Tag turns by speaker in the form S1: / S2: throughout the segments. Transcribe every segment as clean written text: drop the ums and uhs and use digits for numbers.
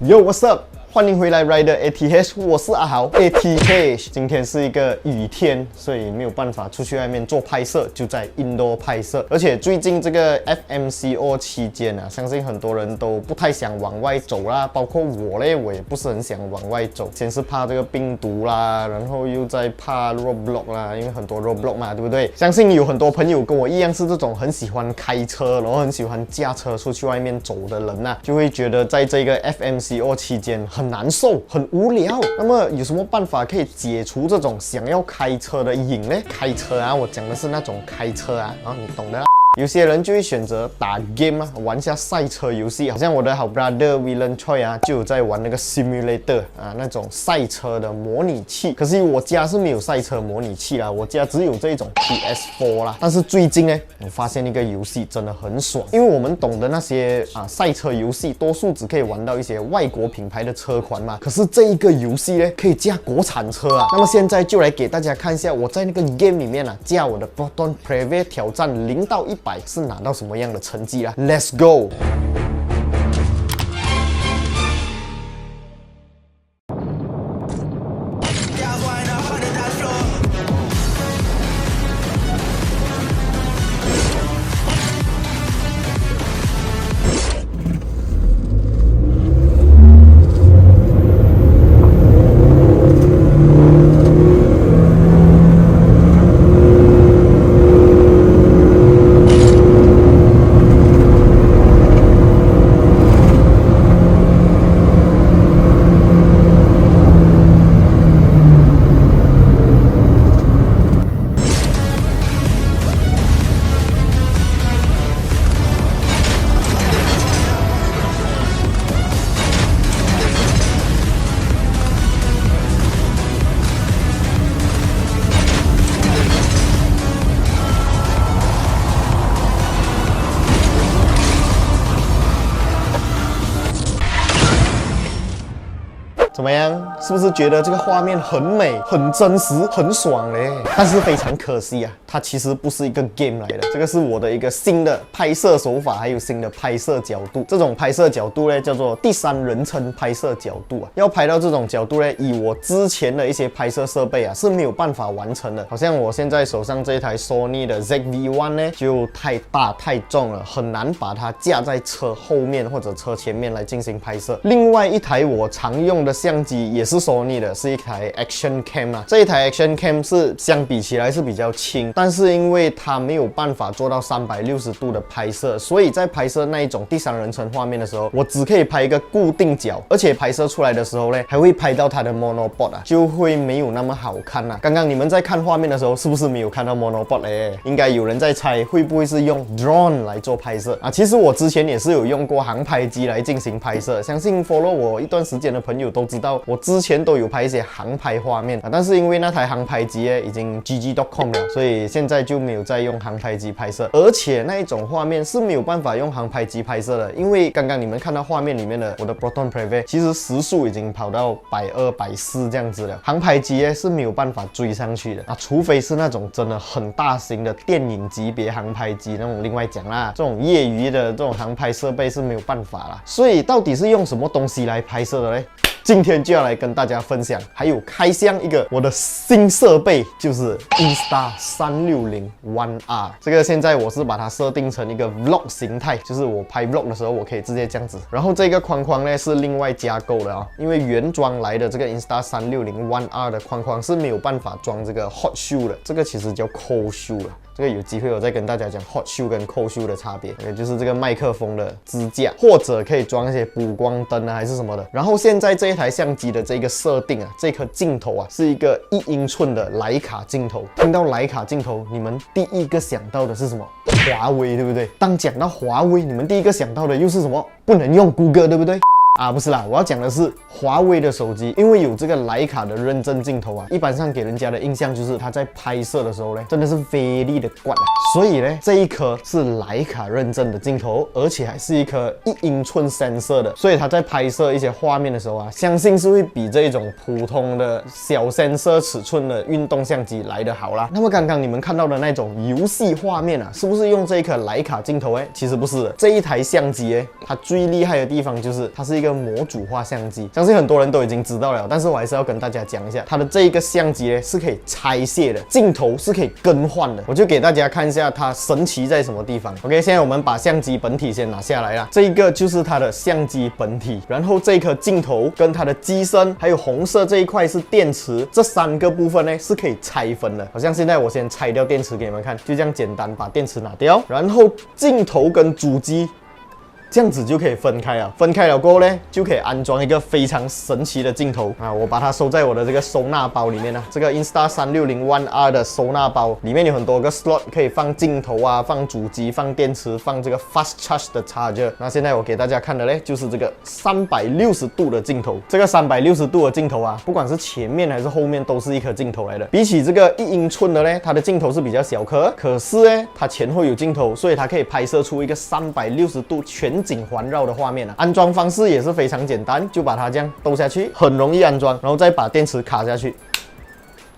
S1: Yo, what's up？ 欢迎回来 Rider ATH， 我是阿豪 ATH。今天是一个雨天，所以没有办法出去外面做拍摄，就在 indoor 拍摄。而且最近这个 FMCO 期间啊，相信很多人都不太想往外走啦，包括我嘞，我也不是很想往外走。先是怕这个病毒啦，然后又在怕 roadblock 啦，因为很多 roadblock 嘛，对不对？相信有很多朋友跟我一样是这种很喜欢开车，然后很喜欢驾车出去外面走的人呐，就会觉得在这个 FMCO 期间很难受，很无聊。那么有什么办法可以解除这种想要开车的瘾呢？开车啊，我讲的是那种开车啊，你懂的啦。有些人就会选择打 game 啊，玩一下赛车游戏，好像我的好 brother Willen Choi 啊，就有在玩那个 simulator 啊，那种赛车的模拟器。可是我家是没有赛车模拟器啦，我家只有这种 PS4 啦。但是最近呢，我发现一个游戏真的很爽，因为我们懂得那些赛车游戏，多数只可以玩到一些外国品牌的车款嘛。可是这一个游戏呢，可以驾国产车啊。那么现在就来给大家看一下我在那个 game 里面驾我的 Proton Preview 挑战0到100。是拿到什么样的成绩啦 ？Let's go！ 怎么样？是不是觉得这个画面很美、很真实、很爽嘞？但是非常可惜啊，它其实不是一个 game 来的，这个是我的一个新的拍摄手法，还有新的拍摄角度。这种拍摄角度呢，叫做第三人称拍摄角度啊。要拍到这种角度呢，以我之前的一些拍摄设备啊是没有办法完成的。好像我现在手上这一台 Sony 的 ZV-1 呢，就太大太重了，很难把它架在车后面或者车前面来进行拍摄。另外一台我常用的相机也是 Sony 的，是一台 Action Cam 啊。这一台 Action Cam 是相比起来是比较轻，但是因为它没有办法做到360度的拍摄，所以在拍摄那一种第三人称画面的时候，我只可以拍一个固定角，而且拍摄出来的时候呢，还会拍到它的 monopod 啊，就会没有那么好看啊。刚刚你们在看画面的时候，是不是没有看到 monopod 嘞？应该有人在猜会不会是用 drone 来做拍摄啊？其实我之前也是有用过航拍机来进行拍摄，相信 follow 我一段时间的朋友都知道，我之前都有拍一些航拍画面啊，但是因为那台航拍机已经 GG.com 了，所以现在就没有再用航拍机拍摄，而且那一种画面是没有办法用航拍机拍摄的，因为刚刚你们看到画面里面的我的 Proton Preview， 其实时速已经跑到120、140这样子了，航拍机是没有办法追上去的啊，除非是那种真的很大型的电影级别航拍机那种，另外讲啦，这种业余的这种航拍设备是没有办法啦。所以到底是用什么东西来拍摄的嘞？今天就要来跟大家分享，还有开箱一个我的新设备，就是 Insta360 One R。这个现在我是把它设定成一个 Vlog 形态，就是我拍 Vlog 的时候，我可以直接这样子。然后这个框框呢是另外加购的啊，因为原装来的这个 Insta360 One R 的框框是没有办法装这个 Hot Shoe 的，这个其实叫 Cold Shoe 了。这个有机会我再跟大家讲 Hot Shoe 跟 Cold Shoe 的差别，也就是这个麦克风的支架，或者可以装一些补光灯啊，还是什么的。然后现在这一台相机的这个设定啊，这颗镜头啊是一个1英寸的徕卡镜头。听到徕卡镜头，你们第一个想到的是什么？华为，对不对？当讲到华为，你们第一个想到的又是什么？不能用谷歌，对不对？不是啦，我要讲的是华为的手机，因为有这个徕卡的认证镜头啊，一般上给人家的印象就是它在拍摄的时候呢，真的是飞利的怪啊。所以呢，这一颗是徕卡认证的镜头，而且还是一颗1英寸 sensor 的，所以它在拍摄一些画面的时候啊，相信是会比这种普通的小 sensor 尺寸的运动相机来得好啦。那么刚刚你们看到的那种游戏画面啊，是不是用这一颗徕卡镜头？其实不是的，这一台相机它最厉害的地方就是它是一个个模组化相机，相信很多人都已经知道了，但是我还是要跟大家讲一下，它的这一个相机呢是可以拆卸的，镜头是可以更换的，我就给大家看一下它神奇在什么地方。OK， 现在我们把相机本体先拿下来啦，这一个就是它的相机本体，然后这一颗镜头跟它的机身，还有红色这一块是电池，这3个部分呢是可以拆分的。好像现在我先拆掉电池给你们看，就这样简单把电池拿掉，然后镜头跟主机。这样子就可以分开了，分开了过后呢，就可以安装一个非常神奇的镜头啊！我把它收在我的这个收纳包里面呢。这个 Insta360 One R 的收纳包里面有很多个 slot， 可以放镜头啊，放主机，放电池，放这个 fast charge 的 charger。那现在我给大家看的呢，就是这个360度的镜头。这个360度的镜头啊，不管是前面还是后面，都是一颗镜头来的。比起这个1英寸的呢，它的镜头是比较小颗，可是呢，它前后有镜头，所以它可以拍摄出一个360度全景环绕的画面啊。安装方式也是非常简单，就把它这样兜下去，很容易安装，然后再把电池卡下去，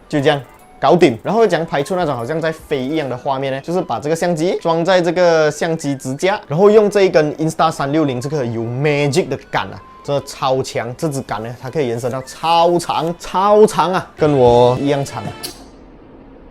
S1: 就这样搞定。然后讲拍出那种好像在飞一样的画面呢，就是把这个相机装在这个相机支架，然后用这一根 Insta360 这个有 Magic 的杆啊。这超强，这支杆呢，它可以延伸到超长啊，跟我一样长。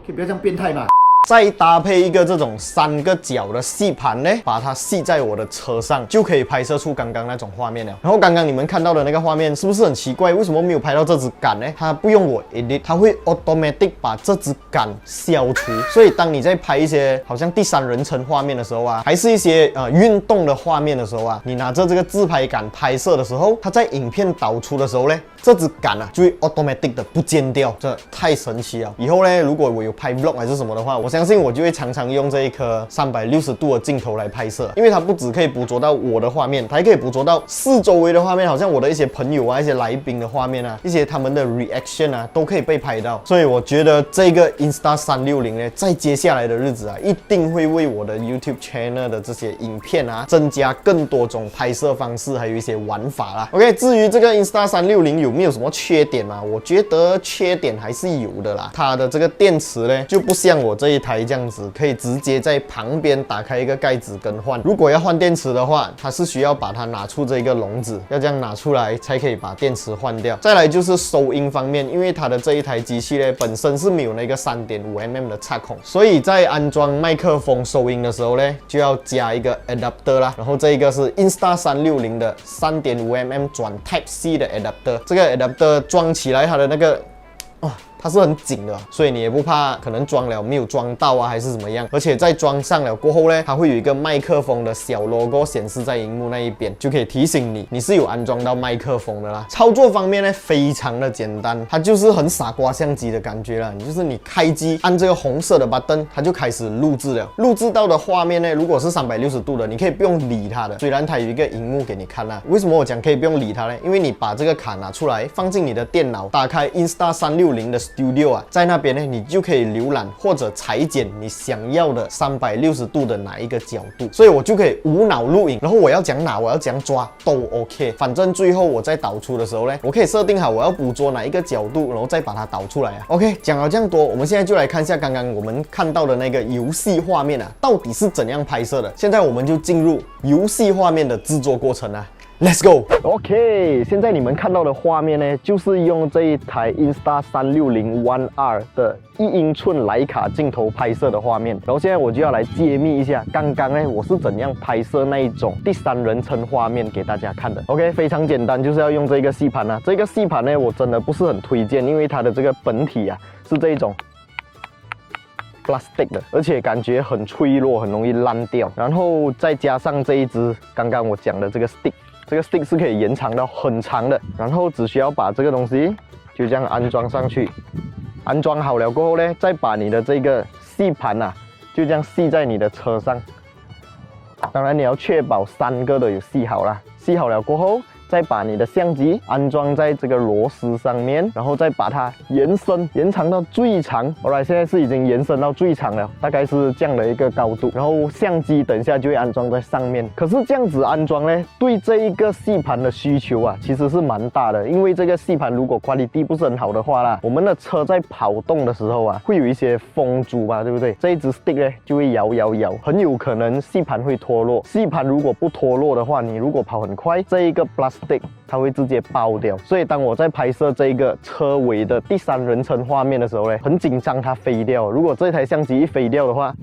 S1: 可以不要这样变态嘛？再搭配一个这种3个角的吸盘呢，把它吸在我的车上，就可以拍摄出刚刚那种画面了。然后刚刚你们看到的那个画面是不是很奇怪？为什么没有拍到这支杆呢？它不用我 edit， 它会 automatic 把这支杆消除。所以当你在拍一些好像第3人称画面的时候啊，还是一些运动的画面的时候啊，你拿着这个自拍杆拍摄的时候，它在影片导出的时候呢，这支杆啊就会 automatic 的不见掉，这太神奇了。以后呢，如果我有拍 vlog 还是什么的话，我相信我就会常常用这一颗360度的镜头来拍摄，因为它不只可以捕捉到我的画面，它还可以捕捉到四周围的画面，好像我的一些朋友啊、一些来宾的画面啊、一些他们的 reaction 啊，都可以被拍到。所以我觉得这个 Insta360 呢，在接下来的日子啊，一定会为我的 YouTube channel 的这些影片啊，增加更多种拍摄方式，还有一些玩法啦。OK， 至于这个 Insta360 有没有什么缺点嘛？我觉得缺点还是有的啦。它的这个电池呢，就不像我这一台这样子，可以直接在旁边打开一个盖子更换。如果要换电池的话，它是需要把它拿出这个笼子，要这样拿出来才可以把电池换掉。再来就是收音方面，因为它的这一台机器呢，本身是没有那个 3.5mm 的插孔，所以在安装麦克风收音的时候呢，就要加一个 adapter 啦。然后这一个是 Insta360 的 3.5mm 转 Type C 的 adapter， 这个 adapter 装起来它的那个它是很紧的，所以你也不怕可能装了没有装到啊，还是怎么样。而且在装上了过后呢，它会有一个麦克风的小 logo 显示在荧幕那一边，就可以提醒你是有安装到麦克风的啦。操作方面呢，非常的简单，它就是很傻瓜相机的感觉啦。你开机按这个红色的 button， 它就开始录制了。录制到的画面呢，如果是360度的，你可以不用理它的。虽然它有一个荧幕给你看啦，为什么我讲可以不用理它呢？因为你把这个卡拿出来，放进你的电脑，打开 Insta360 的Studio 啊，在那边呢，你就可以浏览或者裁剪你想要的360度的哪一个角度，所以我就可以无脑录影，然后我要讲哪，我要讲抓都 OK。反正最后我在导出的时候呢，我可以设定好我要捕捉哪一个角度，然后再把它导出来啊。OK， 讲了这样多，我们现在就来看一下刚刚我们看到的那个游戏画面啊，到底是怎样拍摄的。现在我们就进入游戏画面的制作过程啊。Let's go！ OK， 现在你们看到的画面呢，就是用这一台 Insta360 One R 的1英寸徕卡镜头拍摄的画面。然后现在我就要来揭秘一下，刚刚呢我是怎样拍摄那一种第3人称画面给大家看的。OK， 非常简单，就是要用这个吸盘啊。这个吸盘呢，我真的不是很推荐，因为它的这个本体啊是这一种plastic 的，而且感觉很脆弱，很容易烂掉。然后再加上这一支刚刚我讲的这个 stick。这个 stick 是可以延长到很长的，然后只需要把这个东西就这样安装上去。安装好了过后呢，再把你的这个吸盘啊，就这样吸在你的车上。当然你要确保3个都有吸好啦。吸好了过后，再把你的相机安装在这个螺丝上面，然后再把它延长到最长。Alright， 现在是已经延伸到最长了，大概是这样的一个高度。然后相机等一下就会安装在上面。可是这样子安装呢，对这一个吸盘的需求啊，其实是蛮大的。因为这个吸盘如果quality不是很好的话啦，我们的车在跑动的时候啊，会有一些风阻嘛，对不对？这一支 stick 呢就会摇，很有可能吸盘会脱落。吸盘如果不脱落的话，你如果跑很快，这一个 plastic stick， 它会直接爆掉。所以当我在拍摄这个车尾的第三人称画面的时候呢，很紧张它飞掉。如果这台相机一飞掉的话，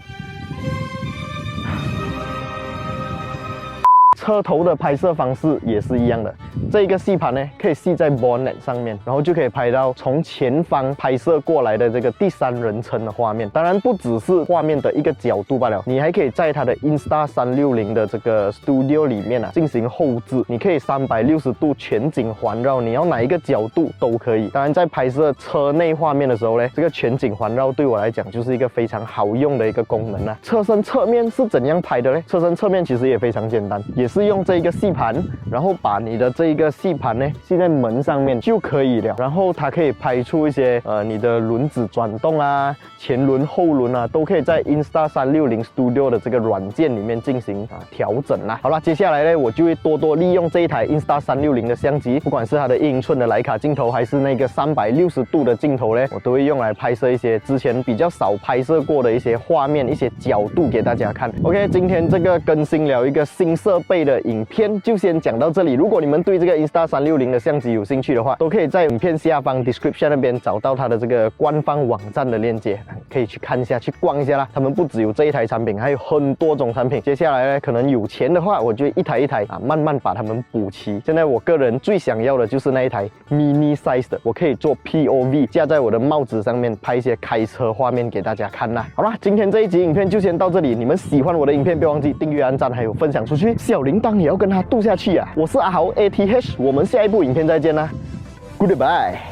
S1: 车头的拍摄方式也是一样的，这个吸盘呢可以系在 bonnet 上面，然后就可以拍到从前方拍摄过来的这个第三人称的画面。当然不只是画面的一个角度罢了，你还可以在它的 Insta360的这个 Studio 里面进行后置，你可以360度全景环绕，你要哪一个角度都可以。当然在拍摄车内画面的时候呢，这个全景环绕对我来讲就是一个非常好用的一个功能。车身侧面是怎样拍的呢？车身侧面其实也非常简单，也是用这一个吸盘，然后把你的这一个吸盘呢系在门上面就可以了。然后它可以拍出一些你的轮子转动啊、前轮、后轮啊，都可以在 Insta360 Studio 的这个软件里面进行调整啦。好啦，接下来呢，我就会多多利用这一台 Insta360 的相机，不管是它的1英寸的徕卡镜头，还是那个360度的镜头呢，我都会用来拍摄一些之前比较少拍摄过的一些画面、一些角度给大家看。OK， 今天这个更新了一个新设备的影片就先讲到这里。如果你们对这个 Insta360 的相机有兴趣的话，都可以在影片下方 description 那边找到它的这个官方网站的链接，可以去看一下、去逛一下啦。他们不只有这一台产品，还有很多种产品。接下来呢，可能有钱的话，我就一台一台慢慢把它们补齐。现在我个人最想要的就是那一台 mini size 的，我可以做 POV 架在我的帽子上面，拍一些开车画面给大家看啦。好啦，今天这一集影片就先到这里。你们喜欢我的影片，别忘记订阅、按赞，还有分享出去，小铃铛也要跟它度下去啊！我是阿豪 ATH， 我们下一部影片再见啦 ，Goodbye。